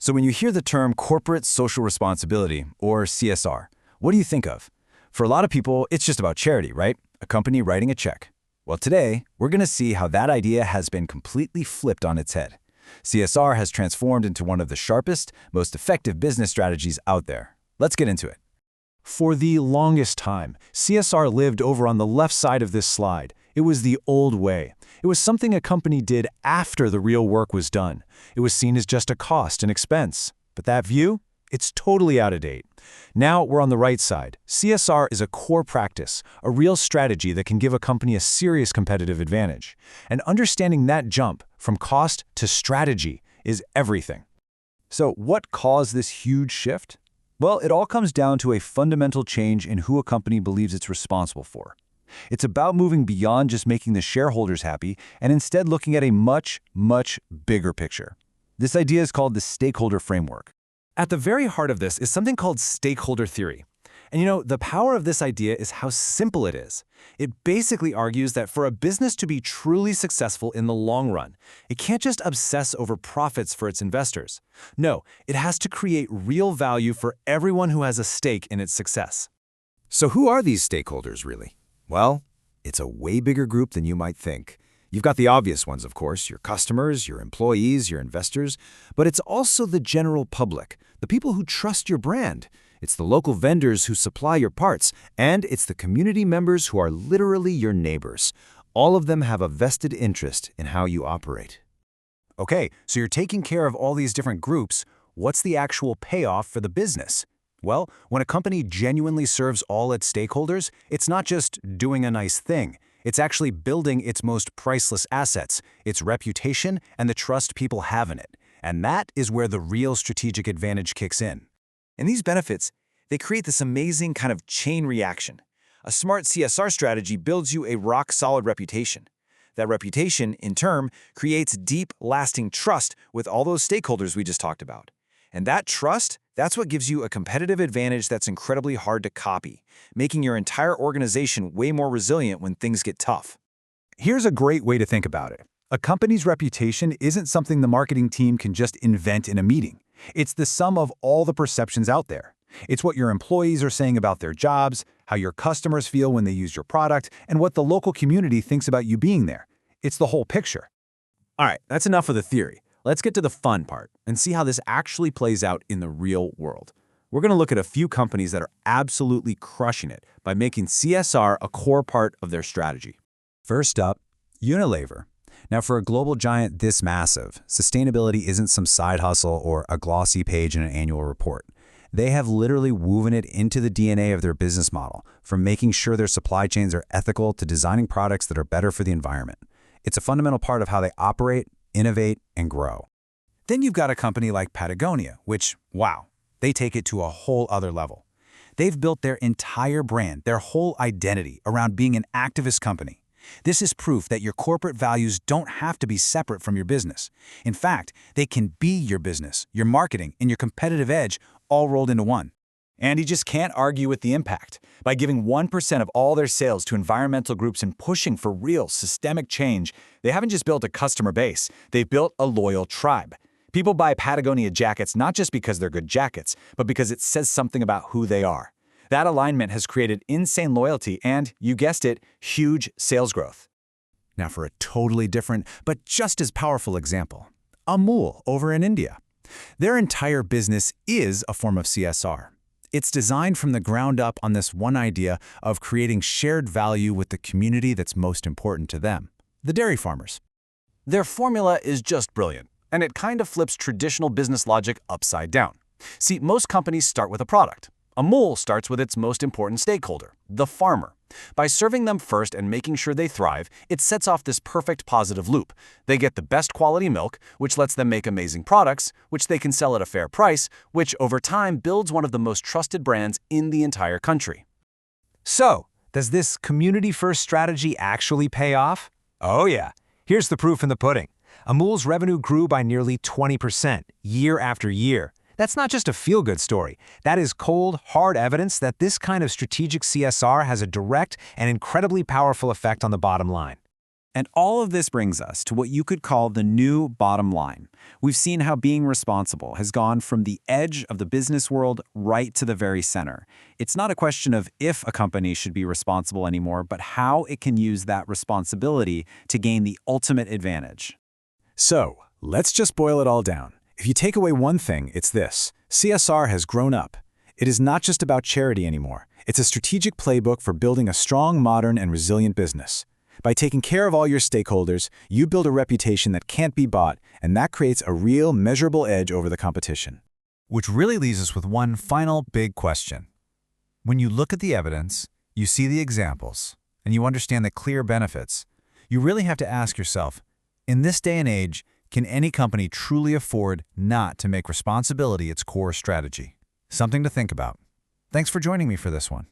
So when you hear the term corporate social responsibility, or CSR, what do you think of? For a lot of people, it's just about charity, right? A company writing a check. Well, today, we're going to see how that idea has been completely flipped on its head. CSR has transformed into one of the sharpest, most effective business strategies out there. Let's get into it. For the longest time, CSR lived over on the left side of this slide. It was the old way. It was something a company did after the real work was done. It was seen as just a cost and expense. But that view? It's totally out of date. Now we're on the right side. CSR is a core practice, a real strategy that can give a company a serious competitive advantage. And understanding that jump from cost to strategy is everything. So what caused this huge shift? Well, it all comes down to a fundamental change in who a company believes it's responsible for. It's about moving beyond just making the shareholders happy and instead looking at a much, much bigger picture. This idea is called the stakeholder framework. At the very heart of this is something called stakeholder theory. And the power of this idea is how simple it is. It basically argues that for a business to be truly successful in the long run, it can't just obsess over profits for its investors. No, it has to create real value for everyone who has a stake in its success. So who are these stakeholders, really? Well, it's a way bigger group than you might think. You've got the obvious ones, of course, your customers, your employees, your investors, but it's also the general public, the people who trust your brand. It's the local vendors who supply your parts, and it's the community members who are literally your neighbors. All of them have a vested interest in how you operate. Okay, so you're taking care of all these different groups. What's the actual payoff for the business? Well, when a company genuinely serves all its stakeholders, it's not just doing a nice thing. It's actually building its most priceless assets, its reputation, and the trust people have in it. And that is where the real strategic advantage kicks in. And these benefits, they create this amazing kind of chain reaction. A smart CSR strategy builds you a rock-solid reputation. That reputation, in turn, creates deep, lasting trust with all those stakeholders we just talked about. And that trust, that's what gives you a competitive advantage that's incredibly hard to copy, making your entire organization way more resilient when things get tough. Here's a great way to think about it. A company's reputation isn't something the marketing team can just invent in a meeting. It's the sum of all the perceptions out there. It's what your employees are saying about their jobs, how your customers feel when they use your product, and what the local community thinks about you being there. It's the whole picture. All right, that's enough of the theory. Let's get to the fun part and see how this actually plays out in the real world. We're going to look at a few companies that are absolutely crushing it by making CSR a core part of their strategy. First up, Unilever. Now, for a global giant this massive, sustainability isn't some side hustle or a glossy page in an annual report. They have literally woven it into the DNA of their business model, from making sure their supply chains are ethical to designing products that are better for the environment. It's a fundamental part of how they operate, innovate, and grow. Then you've got a company like Patagonia, which, wow, they take it to a whole other level. They've built their entire brand, their whole identity, around being an activist company. This is proof that your corporate values don't have to be separate from your business. In fact, they can be your business, your marketing, and your competitive edge all rolled into one. And you just can't argue with the impact. By giving 1% of all their sales to environmental groups and pushing for real systemic change, they haven't just built a customer base, they've built a loyal tribe. People buy Patagonia jackets not just because they're good jackets, but because it says something about who they are. That alignment has created insane loyalty and, you guessed it, huge sales growth. Now for a totally different, but just as powerful example, Amul over in India. Their entire business is a form of CSR. It's designed from the ground up on this one idea of creating shared value with the community that's most important to them, the dairy farmers. Their formula is just brilliant, and it kind of flips traditional business logic upside down. See, most companies start with a product. Amul starts with its most important stakeholder, the farmer. By serving them first and making sure they thrive, it sets off this perfect positive loop. They get the best quality milk, which lets them make amazing products, which they can sell at a fair price, which over time builds one of the most trusted brands in the entire country. So, does this community-first strategy actually pay off? Oh yeah. Here's the proof in the pudding. Amul's revenue grew by nearly 20% year after year. That's not just a feel-good story. That is cold, hard evidence that this kind of strategic CSR has a direct and incredibly powerful effect on the bottom line. And all of this brings us to what you could call the new bottom line. We've seen how being responsible has gone from the edge of the business world right to the very center. It's not a question of if a company should be responsible anymore, but how it can use that responsibility to gain the ultimate advantage. So, let's just boil it all down. If you take away one thing, it's this. CSR has grown up. It is not just about charity anymore. It's a strategic playbook for building a strong, modern, and resilient business. By taking care of all your stakeholders, you build a reputation that can't be bought, and that creates a real, measurable edge over the competition. Which really leaves us with one final big question. When you look at the evidence, you see the examples, and you understand the clear benefits, you really have to ask yourself, in this day and age, can any company truly afford not to make responsibility its core strategy? Something to think about. Thanks for joining me for this one.